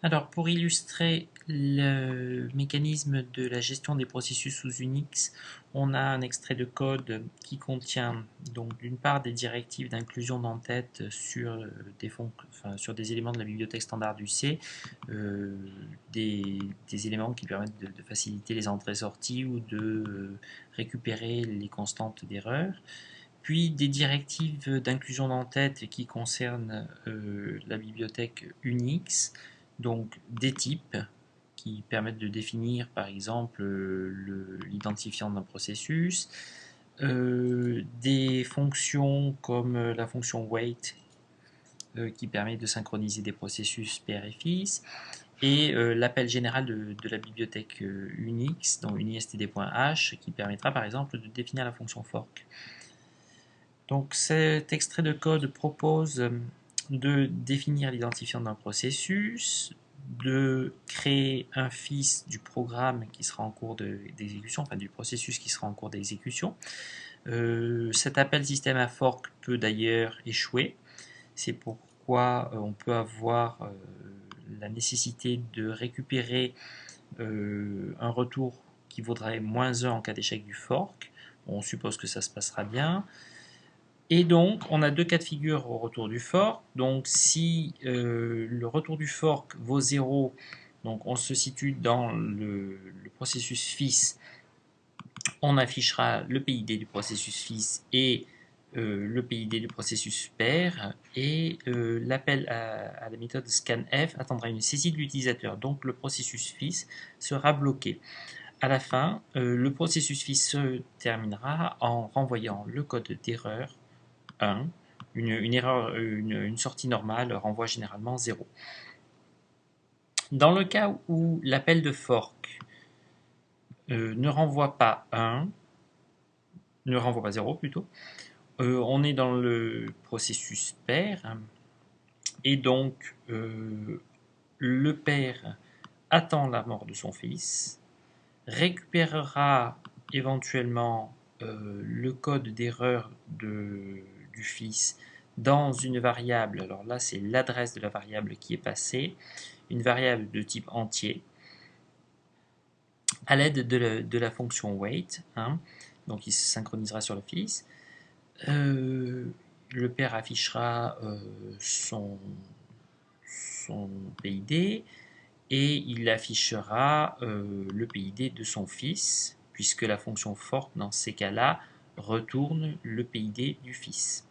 Alors, pour illustrer le mécanisme de la gestion des processus sous Unix, on a un extrait de code qui contient donc d'une part des directives d'inclusion d'entête sur sur des éléments de la bibliothèque standard du C, euh, des éléments qui permettent de faciliter les entrées-sorties ou de récupérer les constantes d'erreur. Puis des directives d'inclusion d'entête qui concernent la bibliothèque Unix, donc des types qui permettent de définir par exemple l'identifiant d'un processus, des fonctions comme la fonction wait qui permet de synchroniser des processus père et fils, et l'appel général de la bibliothèque Unix, donc unistd.h, qui permettra par exemple de définir la fonction fork. Donc cet extrait de code propose de définir l'identifiant d'un processus, de créer un fils du programme qui sera en cours d'exécution, enfin du processus qui sera en cours d'exécution. Cet appel système à fork peut d'ailleurs échouer. C'est pourquoi on peut avoir la nécessité de récupérer un retour qui vaudrait -1 en cas d'échec du fork. On suppose que ça se passera bien. Et donc, on a deux cas de figure au retour du fork. Donc, si le retour du fork vaut 0, donc on se situe dans le processus fils, on affichera le PID du processus fils et le PID du processus père, et l'appel à la méthode scanf attendra une saisie de l'utilisateur. Donc, le processus fils sera bloqué. À la fin, le processus fils se terminera en renvoyant le code d'erreur 1. Une sortie normale renvoie généralement 0. Dans le cas où l'appel de fork ne renvoie pas 1, ne renvoie pas 0 plutôt, on est dans le processus père, et donc le père attend la mort de son fils, récupérera éventuellement le code d'erreur du fils dans une variable. Alors là, c'est l'adresse de la variable qui est passée, une variable de type entier, à l'aide de la fonction wait, hein, donc il se synchronisera sur le fils. Le père affichera son PID, et il affichera le PID de son fils, puisque la fonction fork, dans ces cas-là, retourne le PID du fils.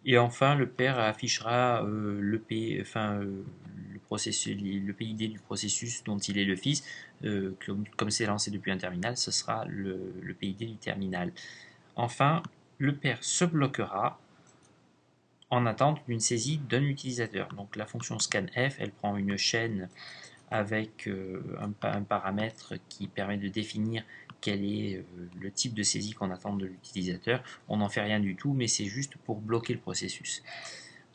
Et enfin, le père affichera le PID du processus dont il est le fils. Comme c'est lancé depuis un terminal, ce sera le PID du terminal. Enfin, le père se bloquera en attente d'une saisie d'un utilisateur. Donc la fonction scanf, elle prend une chaîne avec un paramètre qui permet de définir quel est le type de saisie qu'on attend de l'utilisateur. On n'en fait rien du tout, mais c'est juste pour bloquer le processus.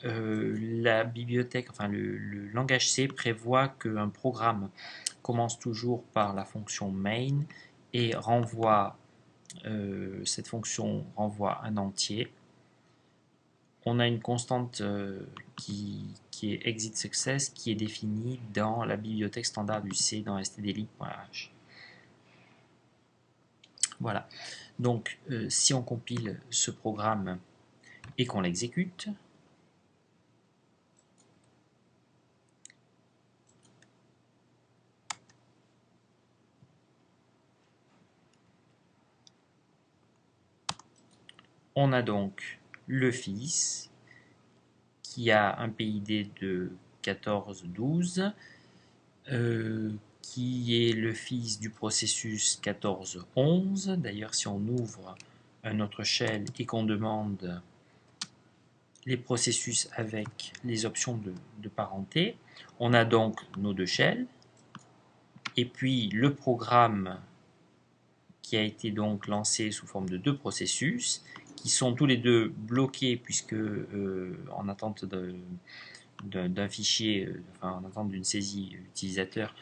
La bibliothèque, enfin le langage C prévoit qu'un programme commence toujours par la fonction main et cette fonction renvoie un entier. On a une constante qui est exit success, qui est définie dans la bibliothèque standard du C dans stdlib.h. Voilà. Donc, si on compile ce programme et qu'on l'exécute, on a donc le fils qui a un PID de 1412, qui est le fils du processus 1411. D'ailleurs, si on ouvre un autre shell et qu'on demande les processus avec les options de parenté, on a donc nos deux shells, et puis le programme qui a été donc lancé sous forme de deux processus, qui sont tous les deux bloqués puisque en attente d'un fichier, en attente d'une saisie utilisateur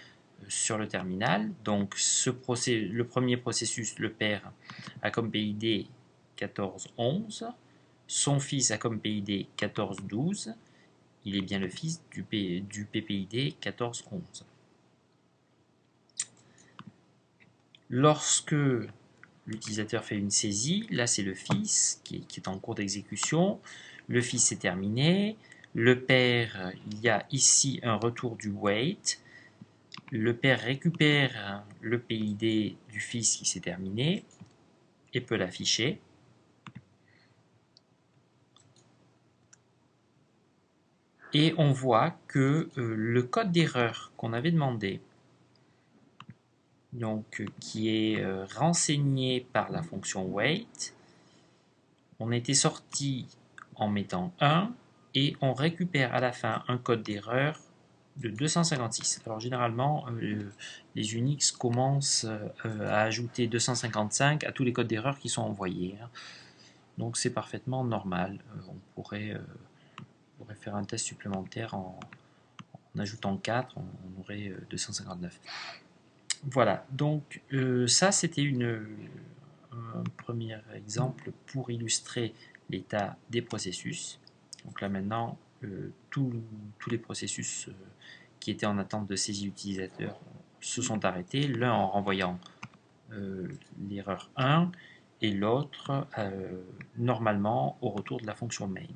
sur le terminal. Donc le premier processus, le père, a comme PID 1411, son fils a comme PID 1412, il est bien le fils du PPID 1411. Lorsque l'utilisateur fait une saisie, là c'est le fils qui est en cours d'exécution, le fils est terminé, le père, il y a ici un retour du wait, le père récupère le PID du fils qui s'est terminé et peut l'afficher. Et on voit que le code d'erreur qu'on avait demandé, donc qui est renseigné par la fonction wait, on était sorti en mettant 1 et on récupère à la fin un code d'erreur de 256. Alors généralement, les Unix commencent à ajouter 255 à tous les codes d'erreur qui sont envoyés. Donc c'est parfaitement normal. On pourrait faire un test supplémentaire en ajoutant 4, on aurait 259. Voilà, donc ça c'était un premier exemple pour illustrer l'état des processus. Donc là maintenant, tous les processus qui étaient en attente de saisie utilisateur se sont arrêtés, l'un en renvoyant l'erreur 1 et l'autre normalement au retour de la fonction main.